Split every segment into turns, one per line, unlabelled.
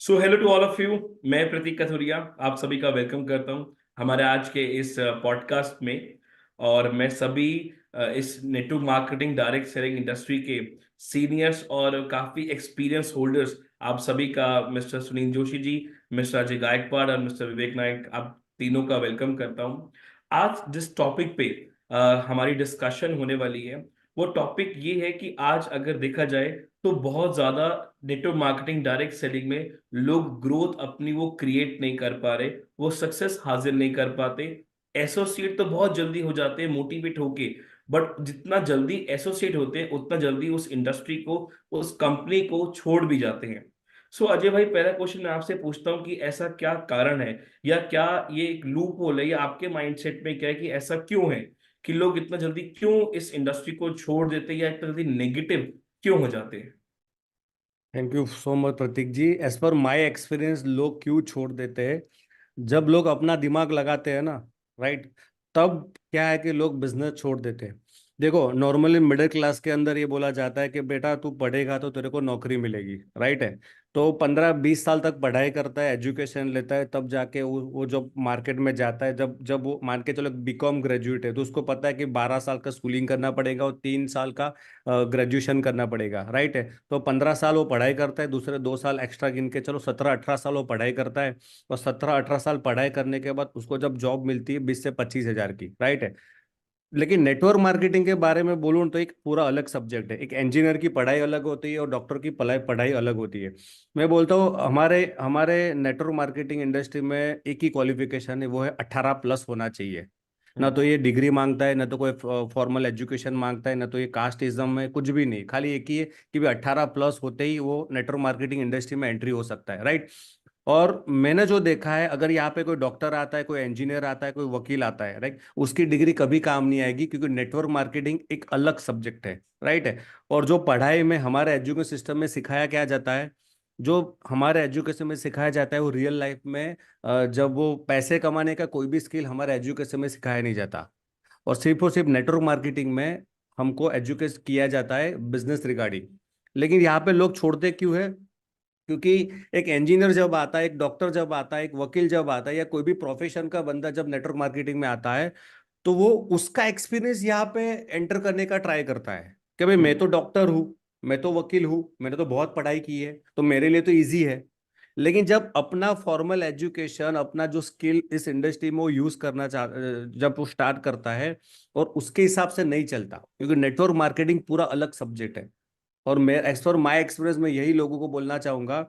So hello to all of you. मैं प्रतीक कथुरिया आप सभी का वेलकम करता हूं हमारे आज के इस पॉडकास्ट में। और मैं सभी इस network marketing direct selling industry के सीनियर्स और काफी एक्सपीरियंस होल्डर्स आप सभी का मिस्टर सुनील जोशी जी, मिस्टर अजय गायकवाड़ और मिस्टर विवेक नायक, आप तीनों का वेलकम करता हूं। आज जिस टॉपिक पे हमारी डिस्कशन होने वाली है वो टॉपिक ये है कि आज अगर देखा जाए तो बहुत ज्यादा नेटवर्क मार्केटिंग डायरेक्ट सेलिंग में लोग ग्रोथ अपनी वो क्रिएट नहीं कर पा रहे, वो सक्सेस हासिल नहीं कर पाते। एसोसिएट तो बहुत जल्दी हो जाते हैं मोटिवेट होके, बट जितना जल्दी एसोसिएट होते हैं उतना जल्दी उस इंडस्ट्री को, उस कंपनी को छोड़ भी जाते हैं। सो अजय भाई, पहला क्वेश्चन मैं आपसे पूछता हूँ कि ऐसा क्या कारण है, या क्या ये एक लूप होल है, या आपके माइंडसेट में क्या है कि ऐसा क्यों है कि लोग इतना जल्दी क्यों इस इंडस्ट्री को छोड़ देते हैं या इतना जल्दी नेगेटिव क्यों हो जाते हैं?
Thank you so much Prateek ji. As per my experience लोग क्यों छोड़ देते हैं, जब लोग अपना दिमाग लगाते हैं ना, राइट, तब क्या है कि लोग बिजनेस छोड़ देते हैं। देखो, नॉर्मली मिडिल क्लास के अंदर ये बोला जाता है कि बेटा तू पढ़ेगा तो तेरे को नौकरी मिलेगी, राइट है। तो 15-20 साल तक पढ़ाई करता है, एजुकेशन लेता है, तब जाके वो जब मार्केट में जाता है, जब जब वो मान के चलो बीकॉम ग्रेजुएट है, तो उसको पता है कि 12 साल का स्कूलिंग करना पड़ेगा और 3 साल का ग्रेजुएशन करना पड़ेगा, राइट है। तो 15 साल वो पढ़ाई करता है, दूसरे 2 साल एक्स्ट्रा गिन के चलो 17-18 साल वो पढ़ाई करता है। और 17-18 साल पढ़ाई करने के बाद उसको जब जॉब मिलती है 20 से 25 हजार की, राइट है। लेकिन नेटवर्क मार्केटिंग के बारे में बोलूँ तो एक पूरा अलग सब्जेक्ट है। एक इंजीनियर की पढ़ाई अलग होती है और डॉक्टर की पढ़ाई पढ़ाई अलग होती है। मैं बोलता हूँ हमारे हमारे नेटवर्क मार्केटिंग इंडस्ट्री में एक ही क्वालिफिकेशन है, वो है 18+ होना चाहिए। ना
हम्म।
तो ये डिग्री मांगता है, ना तो कोई फॉर्मल एजुकेशन मांगता है, ना तो ये कास्टिज्म है, कुछ भी नहीं। खाली एक ही है कि भी 18+ होते ही वो नेटवर्क मार्केटिंग इंडस्ट्री में एंट्री हो सकता है, राइट। और मैंने जो देखा है, अगर यहाँ पे कोई डॉक्टर आता है, कोई इंजीनियर आता है, कोई वकील आता है, राइट, उसकी डिग्री कभी काम नहीं आएगी, क्योंकि नेटवर्क मार्केटिंग एक अलग सब्जेक्ट है, राइट है। और जो पढ़ाई में हमारे एजुकेशन सिस्टम में सिखाया क्या जाता है, जो हमारे एजुकेशन में सिखाया जाता है, वो रियल लाइफ में जब वो पैसे कमाने का कोई भी स्किल हमारे एजुकेशन में सिखाया नहीं जाता। और सिर्फ नेटवर्क मार्केटिंग में हमको एजुकेट किया जाता है बिजनेस रिगार्डिंग। लेकिन यहाँ पे लोग छोड़ते क्यों है? क्योंकि एक इंजीनियर जब आता है, एक डॉक्टर जब आता है, एक वकील जब आता है, या कोई भी प्रोफेशन का बंदा जब नेटवर्क मार्केटिंग में आता है, तो वो उसका एक्सपीरियंस यहाँ पे एंटर करने का ट्राई करता है कि भाई मैं
हम्म।
तो डॉक्टर हूँ, मैं तो वकील हूँ, मैंने तो बहुत पढ़ाई की है, तो मेरे लिए तो इजी है। लेकिन जब अपना फॉर्मल एजुकेशन, अपना जो स्किल इस इंडस्ट्री में वो यूज करना जब वो स्टार्ट करता है, और उसके हिसाब से नहीं चलता, क्योंकि नेटवर्क मार्केटिंग पूरा अलग सब्जेक्ट है। और मैं एज फॉर माई एक्सपीरियंस में यही लोगों को बोलना चाहूंगा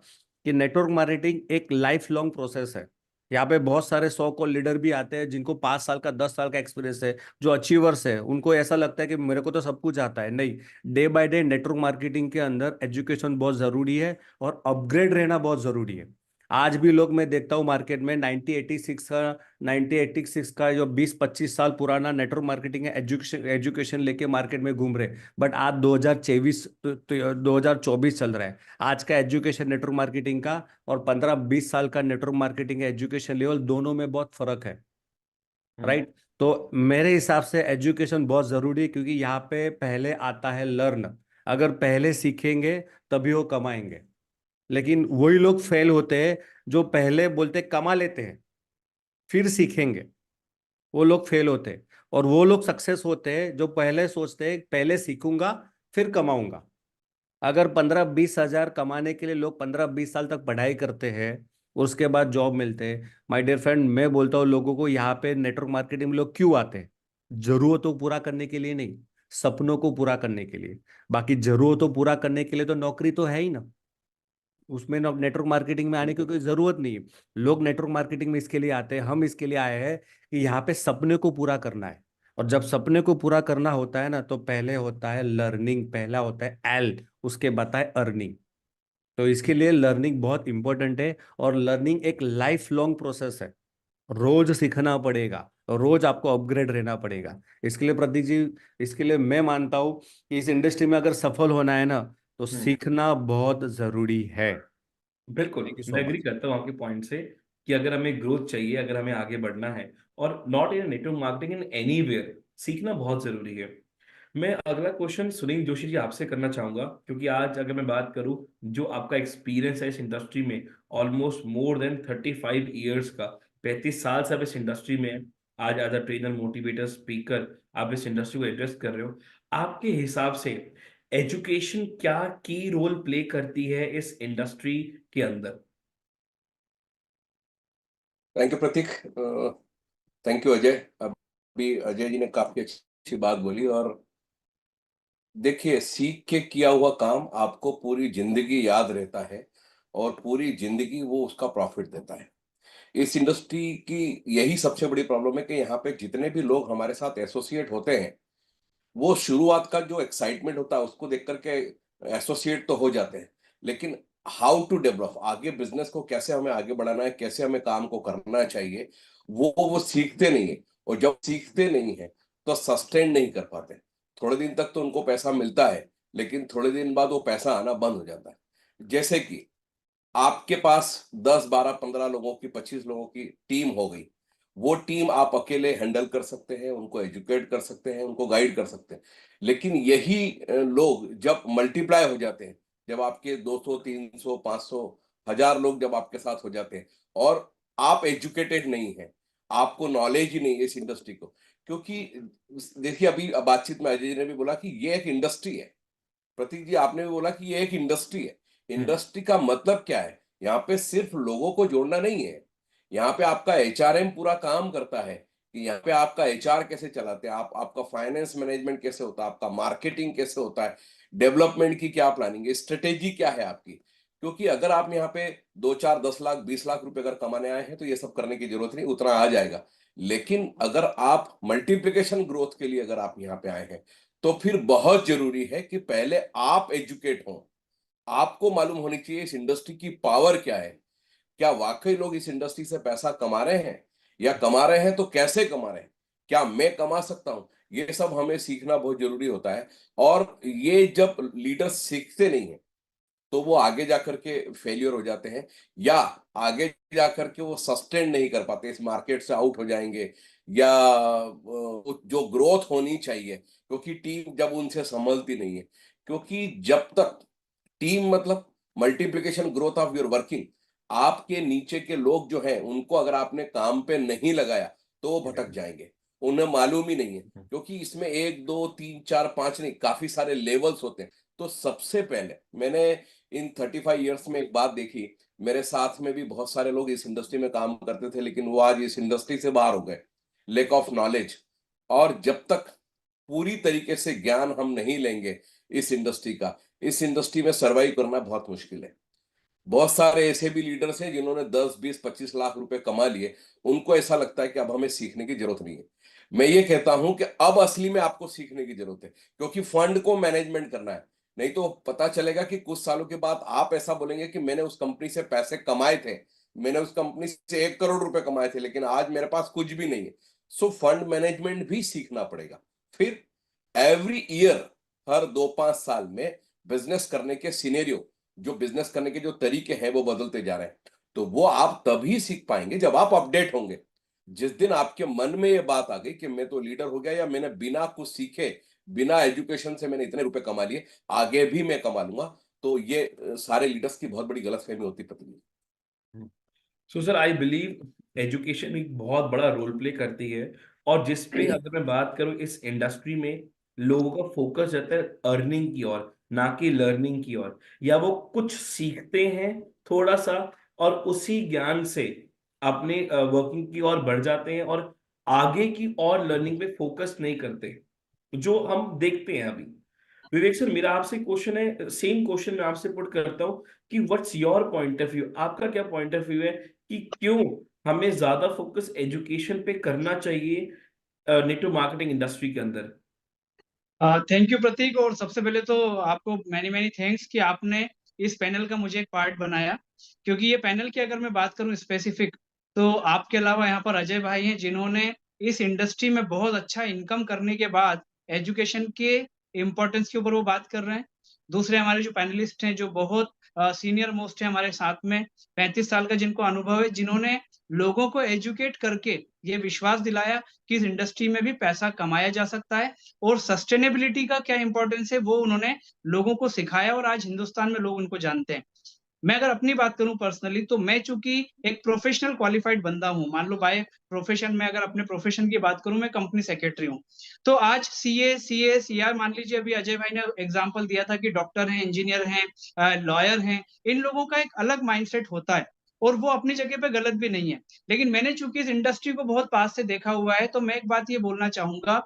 कि नेटवर्क मार्केटिंग एक लाइफ लॉन्ग प्रोसेस है। यहाँ पे बहुत सारे 100 को लीडर भी आते हैं जिनको 5 साल का 10 साल का एक्सपीरियंस है, जो अचीवर्स है, उनको ऐसा लगता है कि मेरे को तो सब कुछ आता है। नहीं, day by day network marketing के अंदर एजुकेशन बहुत जरूरी है और अपग्रेड रहना बहुत जरूरी है। आज भी लोग, मैं देखता हूँ मार्केट में 1986 का जो 20-25 साल पुराना नेटवर्क मार्केटिंग है, एजुकेशन एजुकेशन लेके मार्केट में घूम रहे। बट आज 2024 2024 चल रहा है। आज का एजुकेशन नेटवर्क मार्केटिंग का और 15-20 साल का नेटवर्क मार्केटिंग का एजुकेशन लेवल दोनों में बहुत फर्क है,
हम्म।
राइट। तो मेरे हिसाब से एजुकेशन बहुत जरूरी है, क्योंकि यहाँ पे पहले आता है लर्न। अगर पहले सीखेंगे तभी वो कमाएंगे। लेकिन वही लोग फेल होते हैं जो पहले बोलते कमा लेते हैं फिर सीखेंगे, वो लोग फेल होते हैं। और वो लोग सक्सेस होते हैं जो पहले सोचते हैं पहले सीखूंगा फिर कमाऊंगा। अगर 15-20 हजार कमाने के लिए लोग 15-20 साल तक पढ़ाई करते हैं, उसके बाद जॉब मिलते हैं, माय डियर फ्रेंड, मैं बोलता हूँ लोगों को, यहाँ पे नेटवर्क मार्केटिंग में लोग क्यों आते हैं? जरूरतों को पूरा करने के लिए नहीं, सपनों को पूरा करने के लिए। बाकी जरूरतों पूरा करने के लिए तो नौकरी तो है ही ना, उसमें नेटवर्क मार्केटिंग में आने की कोई जरूरत नहीं है। लोग नेटवर्क मार्केटिंग में इसके लिए आते हैं, हम इसके लिए आए हैं कि यहाँ पे सपने को पूरा करना है। और जब सपने को पूरा करना होता है ना, तो पहले होता है लर्निंग, पहला होता है एल, उसके बाद है अर्निंग। तो इसके लिए लर्निंग बहुत इंपॉर्टेंट है, और लर्निंग एक लाइफ लॉन्ग प्रोसेस है। रोज सीखना पड़ेगा, रोज आपको अपग्रेड रहना पड़ेगा। इसके लिए प्रतीक जी, इसके लिए मैं मानता हूं कि इस इंडस्ट्री में अगर सफल होना है ना, तो
हम्म।
सीखना बहुत जरूरी है।
बिल्कुल,
थैंक यू सो
मैं एग्री
मच।
करता हूँ आपके पॉइंट से कि अगर हमें ग्रोथ चाहिए, अगर हमें आगे बढ़ना है, और not in network marketing, in anywhere सीखना बहुत जरूरी है। मैं अगला क्वेश्चन सुनील जोशी जी आपसे करना चाहूंगा, क्योंकि आज अगर मैं बात करूं, जो आपका एक्सपीरियंस है इस इंडस्ट्री में, ऑलमोस्ट मोर देन 35 ईयर्स का, 35 साल से आप इस इंडस्ट्री में हैं। आज as a trainer, motivator, speaker आप इस इंडस्ट्री को एड्रेस कर रहे हो। आपके हिसाब से एजुकेशन क्या की रोल प्ले करती है इस इंडस्ट्री के अंदर?
Thank you Prateek. Thank you Ajay. अभी अजय जी ने काफी अच्छी बात बोली। और देखिए, सीख के किया हुआ काम आपको पूरी जिंदगी याद रहता है और पूरी जिंदगी वो उसका प्रॉफिट देता है। इस इंडस्ट्री की यही सबसे बड़ी प्रॉब्लम है कि यहाँ पे जितने भी लोग हमारे साथ एसोसिएट होते हैं, वो शुरुआत का जो एक्साइटमेंट होता है उसको देख करके एसोसिएट तो हो जाते हैं, लेकिन हाउ टू डेवलप, आगे बिजनेस को कैसे हमें आगे बढ़ाना है, कैसे हमें काम को करना चाहिए, वो सीखते नहीं है। और जब सीखते नहीं है तो सस्टेन नहीं कर पाते। थोड़े दिन तक तो उनको पैसा मिलता है, लेकिन थोड़े दिन बाद वो पैसा आना बंद हो जाता है। जैसे कि आपके पास 10 12 15 लोगों की, 25 लोगों की टीम हो गई। वो टीम आप अकेले हैंडल कर सकते हैं, उनको एजुकेट कर सकते हैं, उनको गाइड कर सकते हैं। लेकिन यही लोग जब मल्टीप्लाई हो जाते हैं, जब आपके 200 300 500 1000 लोग जब आपके साथ हो जाते हैं और आप एजुकेटेड नहीं है, आपको नॉलेज ही नहीं है इस इंडस्ट्री को। क्योंकि देखिए, अभी बातचीत में अजय जी ने भी बोला कि ये एक इंडस्ट्री है। प्रतीक जी, आपने भी बोला कि ये एक इंडस्ट्री है।
हम्म।
इंडस्ट्री का मतलब क्या है? यहाँ पे सिर्फ लोगों को जोड़ना नहीं है। यहाँ पे आपका एचआरएम पूरा काम करता है कि यहाँ पे आपका एचआर कैसे चलाते हैं आप, आपका फाइनेंस मैनेजमेंट कैसे होता है, आपका मार्केटिंग कैसे होता है, डेवलपमेंट की क्या प्लानिंग है, स्ट्रेटेजी क्या है आपकी। क्योंकि अगर आप यहाँ पे 2 4 10 लाख 20 लाख रुपए अगर कमाने आए हैं तो ये सब करने की जरूरत नहीं, उतना आ जाएगा। लेकिन अगर आप मल्टीप्लिकेशन ग्रोथ के लिए अगर आप यहाँ पे आए हैं, तो फिर बहुत जरूरी है कि पहले आप एजुकेट हो। आपको मालूम होनी चाहिए इस इंडस्ट्री की पावर क्या है। क्या वाकई लोग इस इंडस्ट्री से पैसा कमा रहे हैं, या कमा रहे हैं तो कैसे कमा रहे हैं, क्या मैं कमा सकता हूं, ये सब हमें सीखना बहुत जरूरी होता है। और ये जब लीडर सीखते नहीं है तो वो आगे जाकर के फेलियर हो जाते हैं, या आगे जाकर के वो सस्टेन नहीं कर पाते, इस मार्केट से आउट हो जाएंगे, या जो ग्रोथ होनी चाहिए, क्योंकि टीम जब उनसे संभलती नहीं है। क्योंकि जब तक टीम मतलब multiplication growth of your working, आपके नीचे के लोग जो हैं उनको अगर आपने काम पे नहीं लगाया तो वो भटक जाएंगे, उन्हें मालूम ही नहीं है। क्योंकि इसमें 1 2 3 4 5 नहीं, काफी सारे लेवल्स होते हैं। तो सबसे पहले मैंने इन 35 ईयर्स में एक बात देखी। मेरे साथ में भी बहुत सारे लोग इस इंडस्ट्री में काम करते थे, लेकिन वो आज इस इंडस्ट्री से बाहर हो गए, लेक ऑफ नॉलेज। और जब तक पूरी तरीके से ज्ञान हम नहीं लेंगे इस इंडस्ट्री का, इस इंडस्ट्री में सरवाइव करना बहुत मुश्किल है। बहुत सारे ऐसे भी लीडर्स हैं जिन्होंने 10 20 25 लाख रुपए कमा लिए, उनको ऐसा लगता है कि अब हमें सीखने की जरूरत नहीं है। मैं ये कहता हूं कि अब असली में आपको सीखने की जरूरत है, क्योंकि फंड को मैनेजमेंट करना है। नहीं तो पता चलेगा कि कुछ सालों के बाद आप ऐसा बोलेंगे कि मैंने उस कंपनी से पैसे कमाए थे, मैंने उस कंपनी से 1 करोड़ रुपए कमाए थे, लेकिन आज मेरे पास कुछ भी नहीं है। सो फंड मैनेजमेंट भी सीखना पड़ेगा। फिर एवरी ईयर, हर 2 5 साल में बिजनेस करने के सिनेरियो, जो बिजनेस करने के जो तरीके हैं वो बदलते जा रहे हैं। तो वो आप तभी सीख पाएंगे जब आप अपडेट होंगे। जिस दिन आपके मन में ये बात आ गई कि मैं तो लीडर हो गया, या मैंने बिना कुछ सीखे, बिना एजुकेशन से मैंने इतने रुपए कमा लिए, आगे भी मैं कमा लूंगा, तो ये सारे लीडर्स की बहुत बड़ी गलतफहमी होती पत्नी।
सो सर, आई बिलीव एजुकेशन एक बहुत बड़ा रोल प्ले करती है। और जिस पे अगर मैं बात करूं, इस इंडस्ट्री में लोगों का फोकस रहता है अर्निंग की ओर, ना कि लर्निंग की ओर। या वो कुछ सीखते हैं थोड़ा सा, और उसी ज्ञान से अपने वर्किंग की ओर बढ़ जाते हैं, और आगे की और लर्निंग पे फोकस नहीं करते, जो हम देखते हैं अभी। विवेक सर, मेरा आपसे क्वेश्चन है, सेम क्वेश्चन मैं आपसे पुट करता हूँ कि what's your point of view, आपका क्या पॉइंट ऑफ व्यू है कि क्यों हमें ज्यादा फोकस एजुकेशन पे करना चाहिए नेटवर्क मार्केटिंग इंडस्ट्री के अंदर?
थैंक यू प्रतीक। और सबसे पहले तो आपको मैनी मैनी थैंक्स कि आपने इस पैनल का मुझे एक पार्ट बनाया। क्योंकि ये पैनल की अगर मैं बात करूं स्पेसिफिक, तो आपके अलावा यहाँ पर अजय भाई हैं जिन्होंने इस इंडस्ट्री में बहुत अच्छा इनकम करने के बाद एजुकेशन के इम्पोर्टेंस के ऊपर वो बात कर रहे हैं। दूसरे हमारे जो पैनलिस्ट हैं जो बहुत सीनियर मोस्ट है हमारे साथ में, 35 साल का जिनको अनुभव है, जिन्होंने लोगों को एजुकेट करके ये विश्वास दिलाया कि इस इंडस्ट्री में भी पैसा कमाया जा सकता है और सस्टेनेबिलिटी का क्या इंपॉर्टेंस है वो उन्होंने लोगों को सिखाया और आज हिंदुस्तान में लोग उनको जानते हैं। मैं अगर अपनी बात करूं पर्सनली, तो मैं चूंकि एक प्रोफेशनल क्वालिफाइड बंदा हूं, मान लो बाय प्रोफेशन में अगर अपने प्रोफेशन की बात करूं, मैं कंपनी सेक्रेटरी हूं, तो आज सीए, सीए, सीआर, मान लीजिए अभी अजय भाई ने एग्जांपल दिया था कि डॉक्टर हैं, इंजीनियर हैं, लॉयर हैं, इन लोगों का एक अलग माइंडसेट होता है और वो अपनी जगह पे गलत भी नहीं है। लेकिन मैंने चूंकि इस इंडस्ट्री को बहुत पास से देखा हुआ है, तो मैं एक बात ये बोलना चाहूंगा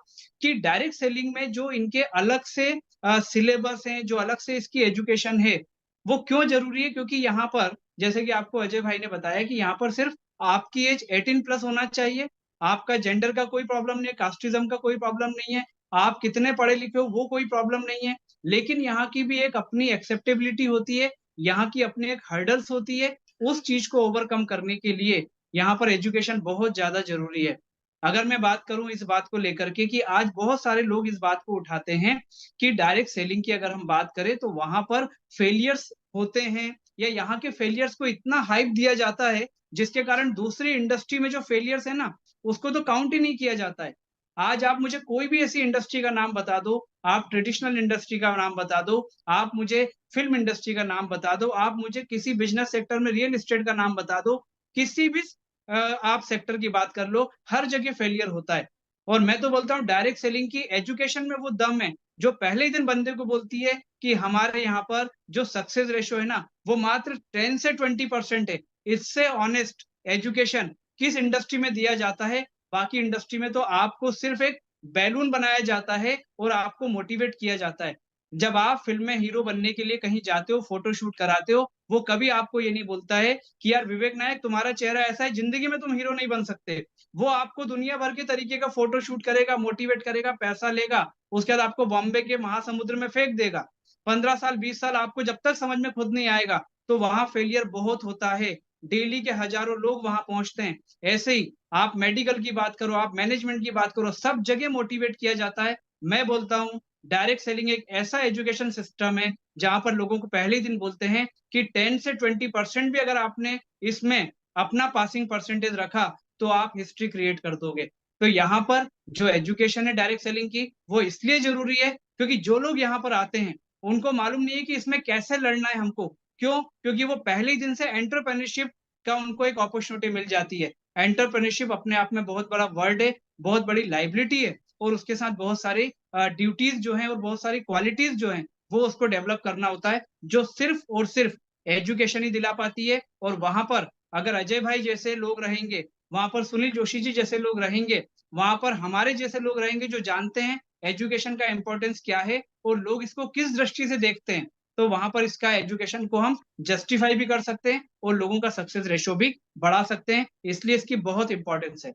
कि डायरेक्ट सेलिंग में जो इनके अलग से सिलेबस हैं, जो अलग से इसकी एजुकेशन है, वो क्यों जरूरी है? क्योंकि यहाँ पर जैसे कि आपको अजय भाई ने बताया कि यहाँ पर सिर्फ आपकी एज 18 प्लस होना चाहिए, आपका जेंडर का कोई प्रॉब्लम नहीं है, कास्टिज्म का कोई प्रॉब्लम नहीं है, आप कितने पढ़े लिखे हो वो कोई प्रॉब्लम नहीं है। लेकिन यहाँ की भी एक अपनी एक्सेप्टेबिलिटी होती है, यहाँ की अपनी एक हर्डल्स होती है, उस चीज को ओवरकम करने के लिए यहाँ पर एजुकेशन बहुत ज्यादा जरूरी है। अगर मैं बात करूं इस बात को लेकर के कि आज बहुत सारे लोग इस बात को उठाते हैं कि डायरेक्ट सेलिंग की अगर हम बात करें तो वहां पर फेलियर्स होते हैं, या यहाँ के फेलियर्स को इतना हाइप दिया जाता है जिसके कारण दूसरी इंडस्ट्री में जो फेलियर्स है ना, उसको तो काउंट ही नहीं किया जाता है। आज आप मुझे कोई भी ऐसी इंडस्ट्री का नाम बता दो, आप ट्रेडिशनल इंडस्ट्री का नाम बता दो, आप मुझे फिल्म इंडस्ट्री का नाम बता दो, आप मुझे किसी बिजनेस सेक्टर में रियल एस्टेट का नाम बता दो, किसी भी आप सेक्टर की बात कर लो, हर जगह फेलियर होता है। और मैं तो बोलता हूँ डायरेक्ट सेलिंग की एजुकेशन में वो दम है जो पहले ही दिन बंदे को बोलती है कि हमारे यहाँ पर जो सक्सेस रेशियो है ना, वो मात्र 10 से 20% है। इससे ऑनेस्ट एजुकेशन किस इंडस्ट्री में दिया जाता है? बाकी इंडस्ट्री में तो आपको सिर्फ एक बैलून बनाया जाता है और आपको मोटिवेट किया जाता है। जब आप फिल्म में हीरो बनने के लिए कहीं जाते हो, फोटो शूट कराते हो, वो कभी आपको ये नहीं बोलता है कि यार विवेक नायक तुम्हारा चेहरा ऐसा है, जिंदगी में तुम हीरो नहीं बन सकते। वो आपको दुनिया भर के तरीके का फोटो शूट करेगा, मोटिवेट करेगा, पैसा लेगा, उसके बाद आपको बॉम्बे के महासमुद्र में फेंक देगा। 15 साल 20 साल आपको जब तक समझ में खुद नहीं आएगा, तो वहां फेलियर बहुत होता है। डेली के हजारों लोग वहां पहुंचते हैं। ऐसे ही आप मेडिकल की बात करो, आप मैनेजमेंट की बात करो, सब जगह मोटिवेट किया जाता है। मैं बोलता हूँ डायरेक्ट सेलिंग एक ऐसा एजुकेशन सिस्टम है जहां पर लोगों को पहले ही दिन बोलते हैं कि 10 से 20% भी अगर आपने इसमें अपना पासिंग परसेंटेज रखा तो आप हिस्ट्री क्रिएट कर दोगे। तो यहाँ पर जो एजुकेशन है डायरेक्ट सेलिंग की, वो इसलिए जरूरी है क्योंकि जो लोग यहाँ पर आते हैं उनको मालूम नहीं है कि इसमें कैसे लड़ना है हमको। क्यों? क्योंकि वो पहले ही दिन से एंटरप्रेन्योरशिप का उनको एक अपॉर्चुनिटी मिल जाती है। एंटरप्रेन्योरशिप अपने आप में बहुत बड़ा वर्ड है, बहुत बड़ी लाइबिलिटी है और उसके साथ बहुत सारी ड्यूटीज जो हैं और बहुत सारी क्वालिटीज जो हैं वो उसको डेवलप करना होता है, जो सिर्फ और सिर्फ एजुकेशन ही दिला पाती है। और वहां पर अगर अजय भाई जैसे लोग रहेंगे, वहां पर सुनील जोशी जी जैसे लोग रहेंगे, वहां पर हमारे जैसे लोग रहेंगे जो जानते हैं एजुकेशन का इंपॉर्टेंस क्या है और लोग इसको किस दृष्टि से देखते हैं, तो वहां पर इसका एजुकेशन को हम जस्टिफाई भी कर सकते हैं और लोगों का सक्सेस रेशियो भी बढ़ा सकते हैं। इसलिए इसकी बहुत इंपॉर्टेंस है।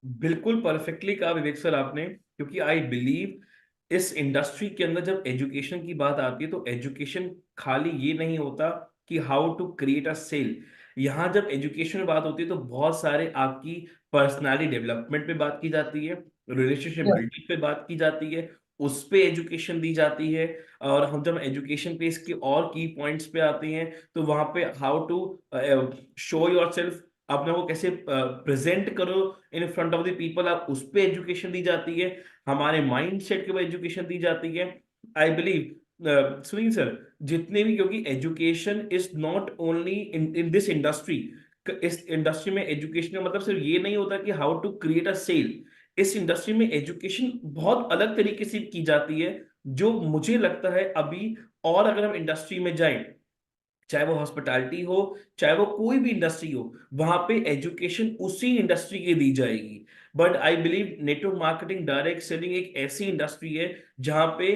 बिल्कुल परफेक्टली कहा विवेक सर आपने, क्योंकि आई बिलीव इस इंडस्ट्री के अंदर जब एजुकेशन की बात आती है तो एजुकेशन खाली ये नहीं होता कि how to create a sale. यहाँ जब एजुकेशन में बात होती है तो बहुत सारे आपकी पर्सनालिटी डेवलपमेंट पे बात की जाती है, रिलेशनशिप बिल्डिंग पे बात की जाती है, उस पे एजुकेशन दी जाती है। और हम जब एजुकेशन पे इसके और की पॉइंट्स पे आते हैं तो वहां पे how to show yourself, अपने को कैसे प्रेजेंट करो in front of the people, आप उस पे एजुकेशन दी जाती है, हमारे माइंड सेट के ऊपर एजुकेशन दी जाती है। आई बिलीव सुनील सर, जितने भी, क्योंकि education is not only in this industry, इस इंडस्ट्री में एजुकेशन का मतलब सिर्फ ये नहीं होता कि how to create a sale. इस इंडस्ट्री में एजुकेशन बहुत अलग तरीके से की जाती है, जो मुझे लगता है अभी, और अगर हम इंडस्ट्री में जाएं, चाहे वो हॉस्पिटैलिटी हो, चाहे वो कोई भी इंडस्ट्री हो, वहां पे एजुकेशन उसी इंडस्ट्री की दी जाएगी। But I believe network marketing direct selling एक ऐसी इंडस्ट्री है जहां पे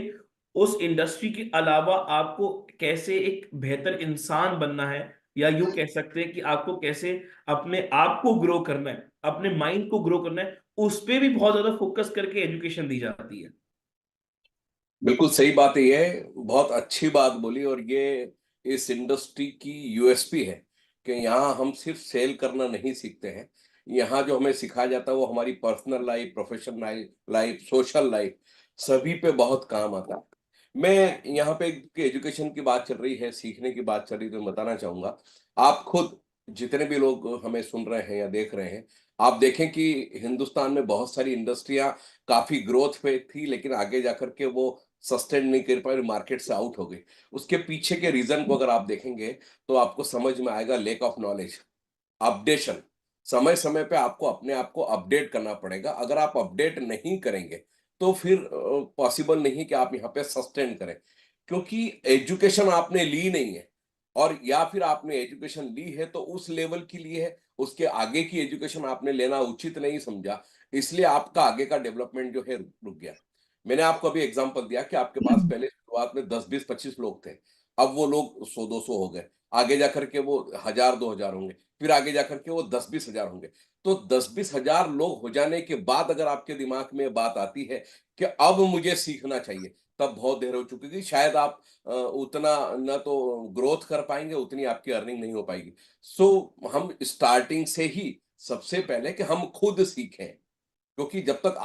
उस इंडस्ट्री के अलावा आपको कैसे एक बेहतर इंसान बनना है, या यूं कह सकते हैं कि आपको कैसे अपने आप को ग्रो करना है, अपने माइंड को ग्रो करना है, उस पे भी बहुत ज्यादा फोकस करके एजुकेशन दी जाती है।
बिल्कुल सही बात है, ये बहुत अच्छी बात बोली। और ये इस इंडस्ट्री की यूएसपी है कि यहाँ हम सिर्फ सेल करना नहीं सीखते हैं, यहाँ जो हमें सिखाया जाता है वो हमारी personal life, professional life, social life, सभी पे बहुत काम आता है। मैं यहाँ पे एजुकेशन की बात चल रही है, सीखने की बात चल रही है, तो मैं बताना चाहूंगा, आप खुद जितने भी लोग हमें सुन रहे हैं या देख रहे हैं, आप देखें कि हिंदुस्तान में बहुत सारी इंडस्ट्रियां काफी ग्रोथ पे थी, लेकिन आगे जाकर के वो सस्टेन नहीं कर पाई, मार्केट से आउट हो गई। उसके पीछे के रीजन को अगर आप देखेंगे तो आपको समझ में आएगा, लेक ऑफ नॉलेज, अपडेशन। समय समय पे आपको अपने आप को अपडेट करना पड़ेगा। अगर आप अपडेट नहीं करेंगे तो फिर पॉसिबल नहीं कि आप यहाँ पे सस्टेन करें, क्योंकि एजुकेशन आपने ली नहीं है, और या फिर आपने एजुकेशन ली है तो उस लेवल की ली है, उसके आगे की एजुकेशन आपने लेना उचित नहीं समझा, इसलिए आपका आगे का डेवलपमेंट जो है रुक गया। मैंने आपको अभी एग्जांपल दिया कि आपके पास पहले शुरुआत में 10 20 25 लोग थे, अब वो लोग 100 200 हो गए, आगे जाकर के वो 1000 2000 होंगे, फिर आगे जाकर के वो 10 20 हजार होंगे। तो 10 20 हजार लोग हो जाने के बाद अगर आपके दिमाग में बात आती है कि अब मुझे सीखना चाहिए, तब बहुत देर हो चुकी है। शायद आप उतना न तो ग्रोथ कर पाएंगे, उतनी आपकी अर्निंग नहीं हो पाएगी। सो हम स्टार्टिंग से ही सबसे पहले कि हम खुद सीखें, क्योंकि जब तक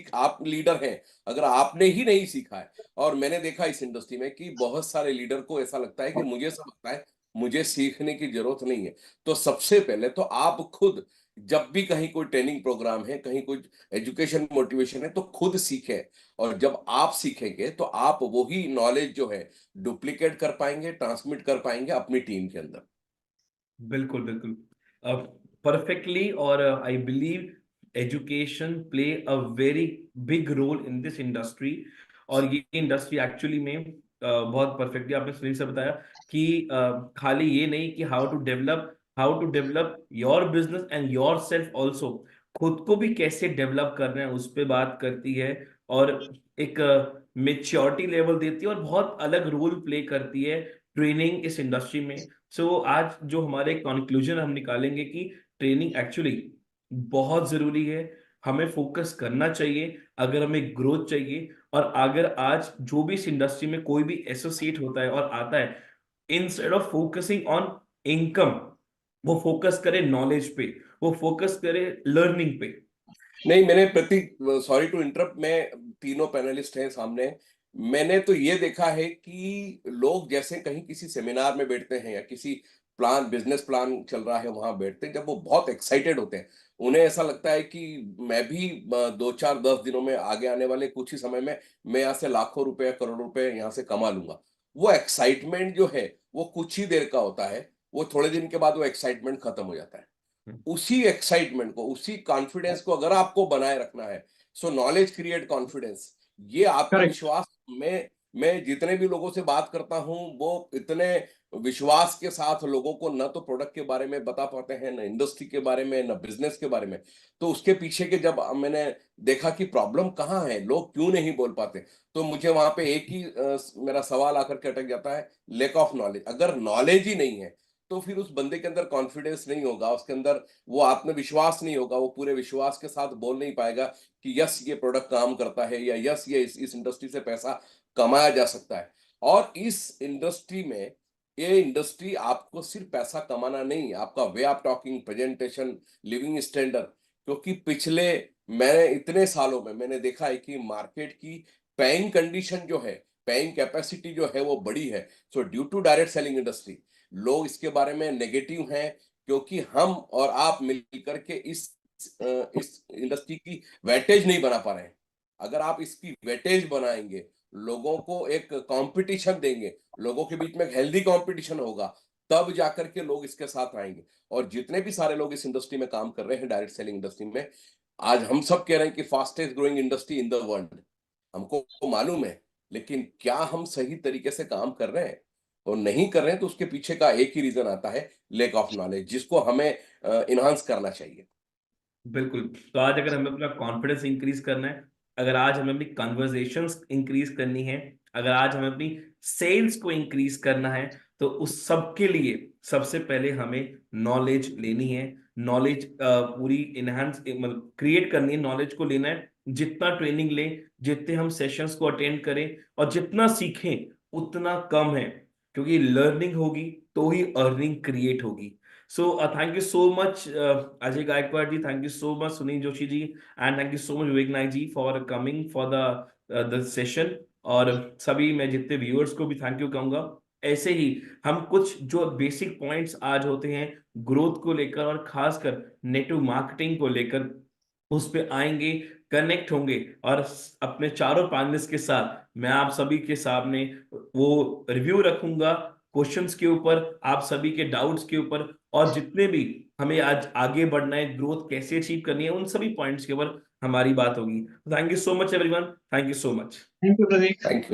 आप लीडर हैं, अगर आपने ही नहीं सीखा है, और मैंने देखा इस इंडस्ट्री में कि बहुत सारे लीडर को ऐसा लगता है कि मुझे सब आता है, मुझे सीखने की जरूरत नहीं है। तो सबसे पहले तो आप खुद, जब भी कहीं कोई ट्रेनिंग प्रोग्राम है, कहीं कोई एजुकेशन मोटिवेशन है, तो खुद सीखें। और जब आप सीखेंगे तो आप वही नॉलेज जो है डुप्लीकेट कर पाएंगे, ट्रांसमिट कर पाएंगे अपनी टीम के अंदर।
बिल्कुल बिल्कुल, परफेक्टली। और I believe education play a very big role in this industry. और ये इंडस्ट्री एक्चुअली में बहुत परफेक्टली आपने सुनील से बताया कि खाली ये नहीं कि how to develop your business and yourself also, खुद को भी कैसे डेवलप करना है उस पर बात करती है। और एक मेच्योरिटी लेवल देती है और बहुत अलग रोल प्ले करती है ट्रेनिंग इस इंडस्ट्री में। सो आज जो हमारे कंक्लूजन हम निकालेंगे कि ट्रेनिंग एक्चुअली बहुत जरूरी है, हमें फोकस करना चाहिए अगर हमें ग्रोथ चाहिए। और अगर आज जो भी इस इंडस्ट्री में कोई भी एसोसिएट होता है और आता है, instead of focusing on income, वो फोकस करे नॉलेज पे, वो फोकस करे लर्निंग पे।
नहीं, मैंने प्रतीक, सॉरी टू इंटरप्ट, मैं, तीनों पैनलिस्ट हैं सामने, मैंने तो ये देखा है कि लोग जैसे कहीं किसी सेमिनार में बैठते हैं या किसी बिजनेस प्लान चल रहा है वहां बैठते हैं, जब वो बहुत एक्साइटेड होते हैं, उन्हें ऐसा लगता है कि मैं भी 2 4 10 दिनों में, आगे आने वाले कुछ ही समय में, मैं यहाँ से लाखों रुपए करोड़ रुपए यहाँ से कमा लूंगा। वो एक्साइटमेंट जो है वो कुछ ही देर का होता है, वो थोड़े दिन के बाद वो एक्साइटमेंट खत्म हो जाता है। उसी एक्साइटमेंट को, उसी कॉन्फिडेंस को अगर आपको बनाए रखना है, सो नॉलेज क्रिएट कॉन्फिडेंस, ये
करेक्ट।
आत्मविश्वास। मैं जितने भी लोगों से बात करता हूं, वो इतने विश्वास के साथ लोगों को न तो प्रोडक्ट के बारे में बता पाते हैं, न इंडस्ट्री के बारे में, न बिजनेस के बारे में। तो उसके पीछे के जब मैंने देखा कि प्रॉब्लम कहाँ है, लोग क्यों नहीं बोल पाते, तो मुझे वहां पे एक ही मेरा सवाल आकर के अटक जाता है, लेक ऑफ नॉलेज। अगर नॉलेज ही नहीं है तो फिर उस बंदे के अंदर कॉन्फिडेंस नहीं होगा, उसके अंदर वो आत्मविश्वास नहीं होगा, वो पूरे विश्वास के साथ बोल नहीं पाएगा कि यस ये प्रोडक्ट काम करता है, या यस ये इस इंडस्ट्री से पैसा कमाया जा सकता है। और इस इंडस्ट्री में, ये इंडस्ट्री आपको सिर्फ पैसा कमाना नहीं, आपका way of talking, presentation, living standard, क्योंकि पिछले, मैंने इतने सालों में मैंने देखा है कि मार्केट की पेइंग कंडीशन जो है, पेइंग कैपेसिटी जो है वो बड़ी है। So due to direct selling industry, लोग इसके बारे में नेगेटिव हैं, क्योंकि हम और आप मिलकर के इस इंडस्ट्री की वेटेज नहीं बना पा रहे हैं। अगर आप इसकी वेटेज बनाएंगे, लोगों को एक कंपटीशन देंगे, लोगों के बीच में एक हेल्दी कंपटीशन होगा, तब जाकर के लोग इसके साथ आएंगे। और जितने भी सारे लोग इस इंडस्ट्री में काम कर रहे हैं, डायरेक्ट सेलिंग इंडस्ट्री में, आज हम सब कह रहे हैं कि fastest growing industry in the world, हमको मालूम है, लेकिन क्या हम सही तरीके से काम कर रहे हैं और नहीं कर रहे हैं, तो उसके पीछे का एक ही रीजन आता है, लेक ऑफ नॉलेज, जिसको हमें इनहांस करना चाहिए।
बिल्कुल। तो आज अगर हमें अपना कॉन्फिडेंस इंक्रीज करना है, अगर आज हमें अपनी कन्वर्जेशंस इंक्रीज करनी है, अगर आज हमें अपनी सेल्स को इंक्रीज करना है, तो उस सब के लिए सबसे पहले हमें नॉलेज लेनी है। नॉलेज पूरी इनहांस, मतलब क्रिएट करनी है, नॉलेज को लेना है। जितना ट्रेनिंग लें, जितने हम सेशंस को अटेंड करें और जितना सीखें उतना कम है, क्योंकि लर्निंग होगी तो ही अर्निंग क्रिएट होगी। So thank you so much, Ajay Gaikwad ji. Thank you so much, Sunil Joshi ji, and thank you so much, Vivek Naik ji, for coming for the session. और सभी मैं जितने viewers को भी thank you कहूंगा। ऐसे ही हम कुछ जो बेसिक पॉइंट्स आज होते हैं ग्रोथ को लेकर और खासकर नेटवर्क मार्केटिंग को लेकर उस पे आएंगे, कनेक्ट होंगे और अपने चारों पैनलिस्ट के साथ मैं आप सभी के सामने वो रिव्यू रखूंगा क्वेश्चंस के ऊपर, आप सभी के डाउट्स के ऊपर, और जितने भी हमें आज आगे बढ़ना है, ग्रोथ कैसे अचीव करनी है, उन सभी पॉइंट्स के ऊपर हमारी बात होगी। Thank you so much everyone, thank you so much.
Thank you Prateek.
Thank you.